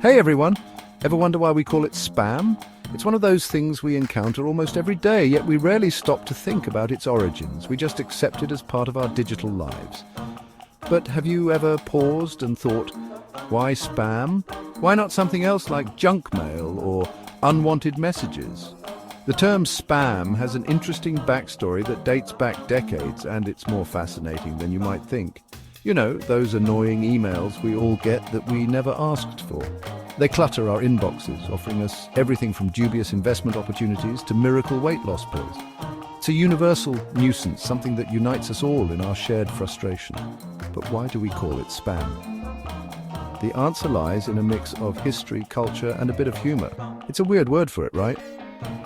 Hey everyone! Ever wonder why we call it spam? It's one of those things we encounter almost every day, yet we rarely stop to think about its origins. We just accept it as part of our digital lives. But have you ever paused and thought, why spam? Why not something else like junk mail or unwanted messages? The term spam has an interesting backstory that dates back decades, and it's more fascinating than you might think. You know, those annoying emails we all get that we never asked for. They clutter our inboxes, offering us everything from dubious investment opportunities to miracle weight loss pills. It's a universal nuisance, something that unites us all in our shared frustration. But why do we call it spam? The answer lies in a mix of history, culture, and a bit of humor. It's a weird word for it, right?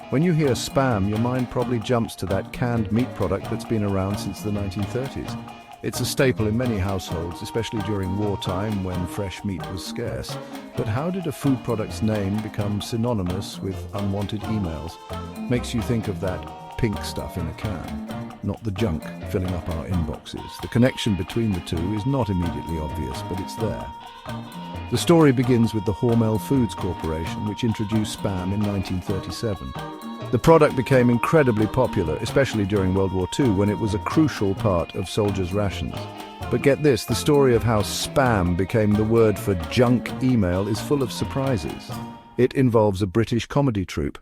When you hear spam, your mind probably jumps to that canned meat product that's been around since the 1930s. It's a staple in many households, especially during wartime when fresh meat was scarce. But how did a food product's name become synonymous with unwanted emails? Makes you think of that pink stuff in a can, not the junk filling up our inboxes. The connection between the two is not immediately obvious, but it's there. The story begins with the Hormel Foods Corporation, which introduced spam in 1937. The product became incredibly popular, especially during World War II, when it was a crucial part of soldiers' rations. But get this, the story of how spam became the word for junk email is full of surprises. It involves a British comedy troupe,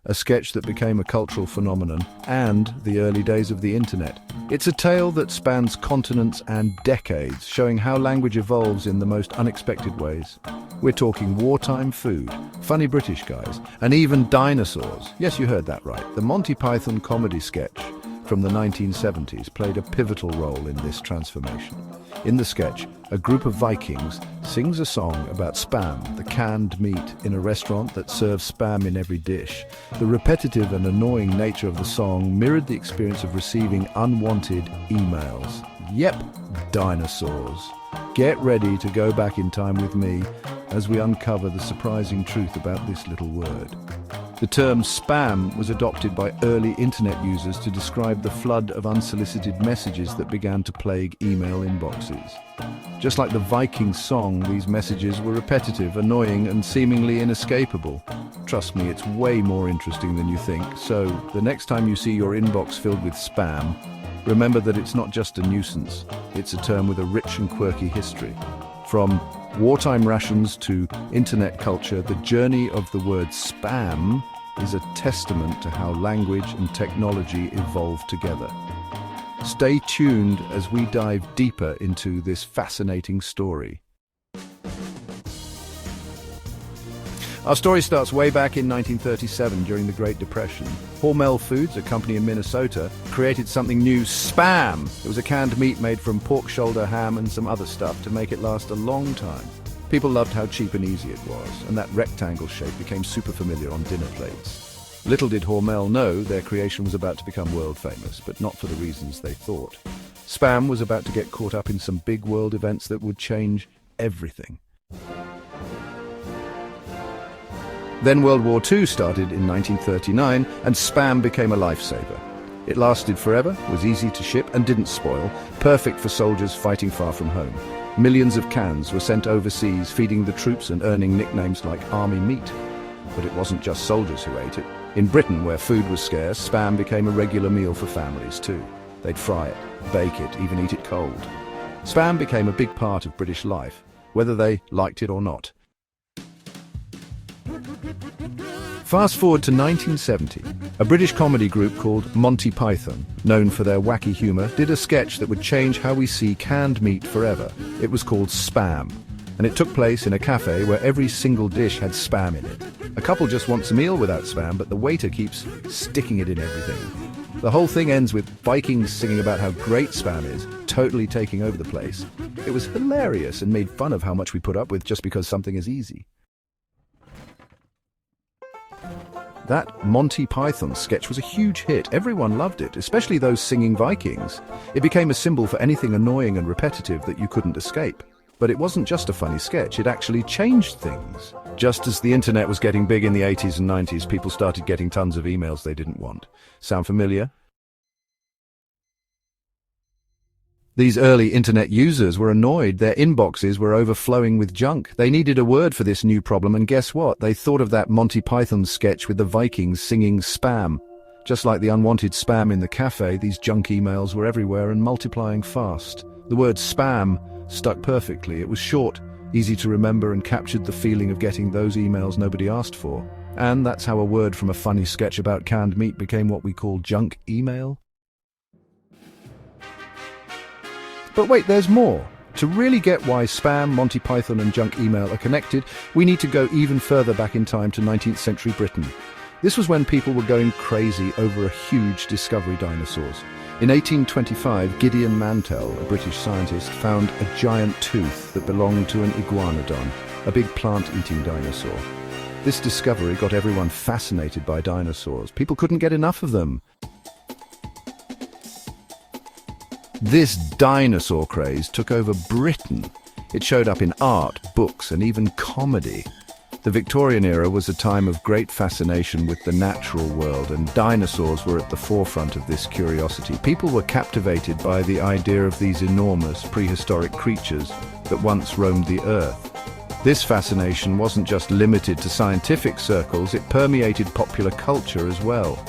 a sketch that became a cultural phenomenon, and the early days of the internet. It's a tale that spans continents and decades, showing how language evolves in the most unexpected ways. We're talking wartime food, funny British guys, and even dinosaurs. Yes, you heard that right. The Monty Python comedy sketch from the 1970s played a pivotal role in this transformation. In the sketch, a group of Vikings sings a song about spam, the canned meat, in a restaurant that serves spam in every dish. The repetitive and annoying nature of the song mirrored the experience of receiving unwanted emails. Yep, dinosaurs. Get ready to go back in time with me as we uncover the surprising truth about this little word. The term spam was adopted by early internet users to describe the flood of unsolicited messages that began to plague email inboxes. Just like the Viking song, these messages were repetitive, annoying, and seemingly inescapable. Trust me, it's way more interesting than you think. So, the next time you see your inbox filled with spam, remember that it's not just a nuisance. It's a term with a rich and quirky history. From wartime rations to internet culture, the journey of the word spam is a testament to how language and technology evolve together. Stay tuned as we dive deeper into this fascinating story. Our story starts way back in 1937 during the Great Depression. Hormel Foods, a company in Minnesota, created something new, spam. It was a canned meat made from pork shoulder, ham, and some other stuff to make it last a long time. People loved how cheap and easy it was, and that rectangle shape became super familiar on dinner plates. Little did Hormel know their creation was about to become world famous, but not for the reasons they thought. Spam was about to get caught up in some big world events that would change everything. Then World War II started in 1939, and spam became a lifesaver. It lasted forever, was easy to ship, and didn't spoil, perfect for soldiers fighting far from home. Millions of cans were sent overseas, feeding the troops and earning nicknames like Army Meat. But it wasn't just soldiers who ate it. In Britain, where food was scarce, spam became a regular meal for families too. They'd fry it, bake it, even eat it cold. Spam became a big part of British life, whether they liked it or not. Fast forward to 1970. A British comedy group called Monty Python, known for their wacky humour, did a sketch that would change how we see canned meat forever. It was called Spam, and it took place in a cafe where every single dish had spam in it. A couple just wants a meal without spam, but the waiter keeps sticking it in everything. The whole thing ends with Vikings singing about how great spam is, totally taking over the place. It was hilarious and made fun of how much we put up with just because something is easy. That Monty Python sketch was a huge hit. Everyone loved it, especially those singing Vikings. It became a symbol for anything annoying and repetitive that you couldn't escape. But it wasn't just a funny sketch, it actually changed things. Just as the internet was getting big in the 80s and 90s, people started getting tons of emails they didn't want. Sound familiar? These early internet users were annoyed. Their inboxes were overflowing with junk. They needed a word for this new problem, and guess what? They thought of that Monty Python sketch with the Vikings singing spam. Just like the unwanted spam in the cafe, these junk emails were everywhere and multiplying fast. The word spam stuck perfectly. It was short, easy to remember, and captured the feeling of getting those emails nobody asked for. And that's how a word from a funny sketch about canned meat became what we call junk email. But wait, there's more. To really get why spam, Monty Python and junk email are connected, we need to go even further back in time to 19th century Britain. This was when people were going crazy over a huge discovery: dinosaurs. In 1825, Gideon Mantell, a British scientist, found a giant tooth that belonged to an iguanodon, a big plant-eating dinosaur. This discovery got everyone fascinated by dinosaurs. People couldn't get enough of them. This dinosaur craze took over Britain. It showed up in art, books, and even comedy. The Victorian era was a time of great fascination with the natural world, and dinosaurs were at the forefront of this curiosity. People were captivated by the idea of these enormous prehistoric creatures that once roamed the earth. This fascination wasn't just limited to scientific circles, it permeated popular culture as well.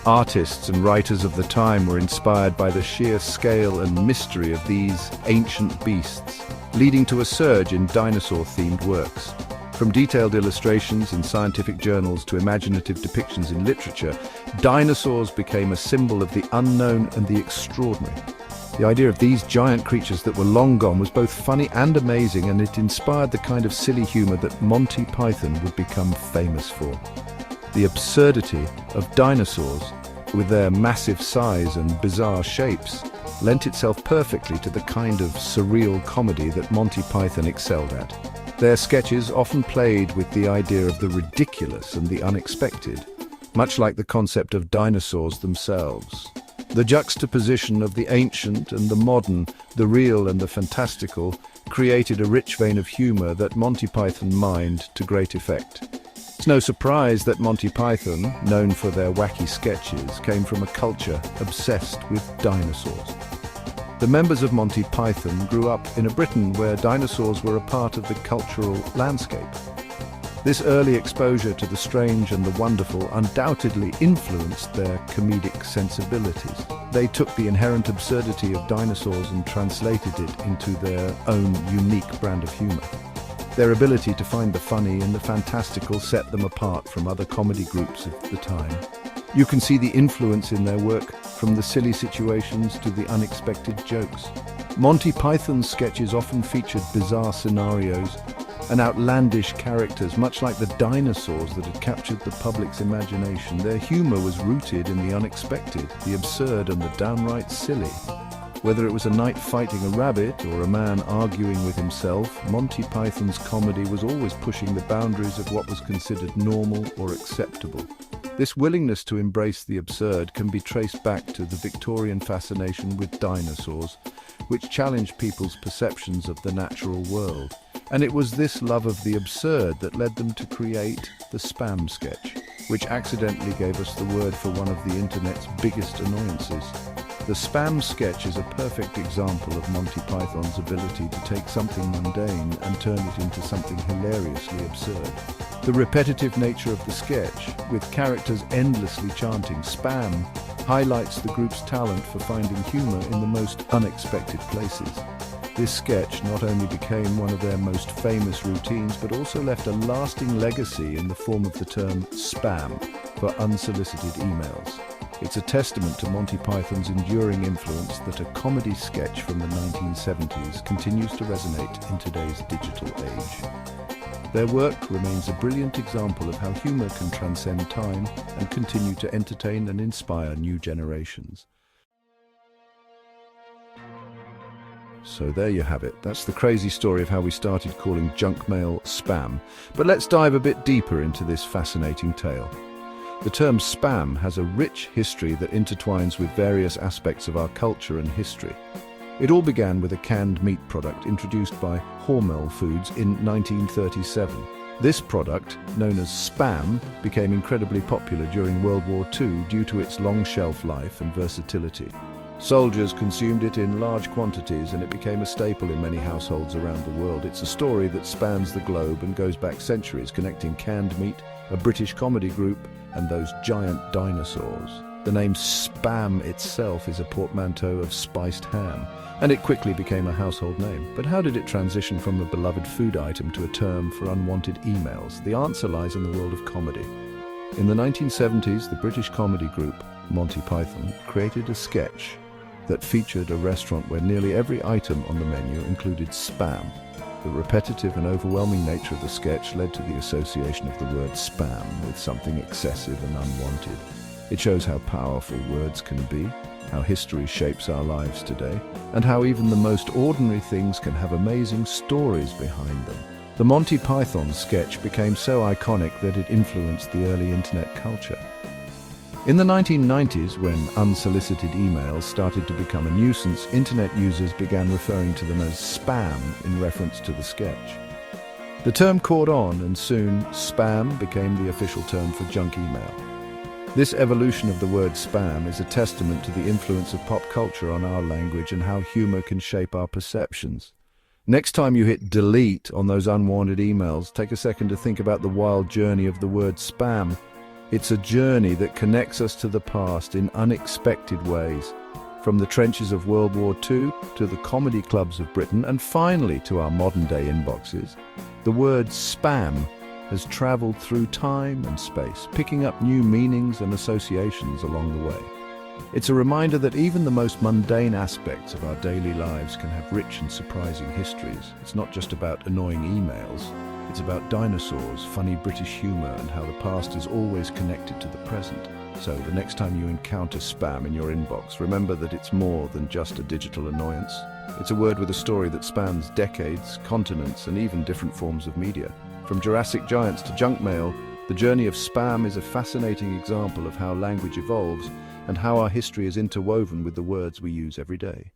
Artists and writers of the time were inspired by the sheer scale and mystery of these ancient beasts, leading to a surge in dinosaur-themed works. From detailed illustrations in scientific journals to imaginative depictions in literature, dinosaurs became a symbol of the unknown and the extraordinary. The idea of these giant creatures that were long gone was both funny and amazing, and it inspired the kind of silly humor that Monty Python would become famous for. The absurdity of dinosaurs, with their massive size and bizarre shapes, lent itself perfectly to the kind of surreal comedy that Monty Python excelled at. Their sketches often played with the idea of the ridiculous and the unexpected, much like the concept of dinosaurs themselves. The juxtaposition of the ancient and the modern, the real and the fantastical, created a rich vein of humor that Monty Python mined to great effect. It's no surprise that Monty Python, known for their wacky sketches, came from a culture obsessed with dinosaurs. The members of Monty Python grew up in a Britain where dinosaurs were a part of the cultural landscape. This early exposure to the strange and the wonderful undoubtedly influenced their comedic sensibilities. They took the inherent absurdity of dinosaurs and translated it into their own unique brand of humor. Their ability to find the funny and the fantastical set them apart from other comedy groups of the time. You can see the influence in their work, from the silly situations to the unexpected jokes. Monty Python's sketches often featured bizarre scenarios and outlandish characters, much like the dinosaurs that had captured the public's imagination. Their humor was rooted in the unexpected, the absurd and the downright silly. Whether it was a knight fighting a rabbit or a man arguing with himself, Monty Python's comedy was always pushing the boundaries of what was considered normal or acceptable. This willingness to embrace the absurd can be traced back to the Victorian fascination with dinosaurs, which challenged people's perceptions of the natural world. And it was this love of the absurd that led them to create the spam sketch, which accidentally gave us the word for one of the internet's biggest annoyances. The spam sketch is a perfect example of Monty Python's ability to take something mundane and turn it into something hilariously absurd. The repetitive nature of the sketch, with characters endlessly chanting "spam," highlights the group's talent for finding humor in the most unexpected places. This sketch not only became one of their most famous routines, but also left a lasting legacy in the form of the term spam for unsolicited emails. It's a testament to Monty Python's enduring influence that a comedy sketch from the 1970s continues to resonate in today's digital age. Their work remains a brilliant example of how humor can transcend time and continue to entertain and inspire new generations. So there you have it. That's the crazy story of how we started calling junk mail spam. But let's dive a bit deeper into this fascinating tale. The term spam has a rich history that intertwines with various aspects of our culture and history. It all began with a canned meat product introduced by Hormel Foods in 1937. This product, known as Spam, became incredibly popular during World War II due to its long shelf life and versatility. Soldiers consumed it in large quantities and it became a staple in many households around the world. It's a story that spans the globe and goes back centuries, connecting canned meat, a British comedy group, and those giant dinosaurs. The name Spam itself is a portmanteau of spiced ham, and it quickly became a household name. But how did it transition from a beloved food item to a term for unwanted emails? The answer lies in the world of comedy. In the 1970s, the British comedy group Monty Python created a sketch that featured a restaurant where nearly every item on the menu included spam. The repetitive and overwhelming nature of the sketch led to the association of the word spam with something excessive and unwanted. It shows how powerful words can be, how history shapes our lives today, and how even the most ordinary things can have amazing stories behind them. The Monty Python sketch became so iconic that it influenced the early internet culture. In the 1990s, when unsolicited emails started to become a nuisance, internet users began referring to them as spam in reference to the sketch. The term caught on, and soon spam became the official term for junk email. This evolution of the word spam is a testament to the influence of pop culture on our language and how humor can shape our perceptions. Next time you hit delete on those unwanted emails, take a second to think about the wild journey of the word spam. It's a journey that connects us to the past in unexpected ways, from the trenches of World War II to the comedy clubs of Britain and finally to our modern-day inboxes. The word spam has traveled through time and space, picking up new meanings and associations along the way. It's a reminder that even the most mundane aspects of our daily lives can have rich and surprising histories. It's not just about annoying emails. It's about dinosaurs, funny British humour, and how the past is always connected to the present. So the next time you encounter spam in your inbox, remember that it's more than just a digital annoyance. It's a word with a story that spans decades, continents, and even different forms of media. From Jurassic giants to junk mail, the journey of spam is a fascinating example of how language evolves and how our history is interwoven with the words we use every day.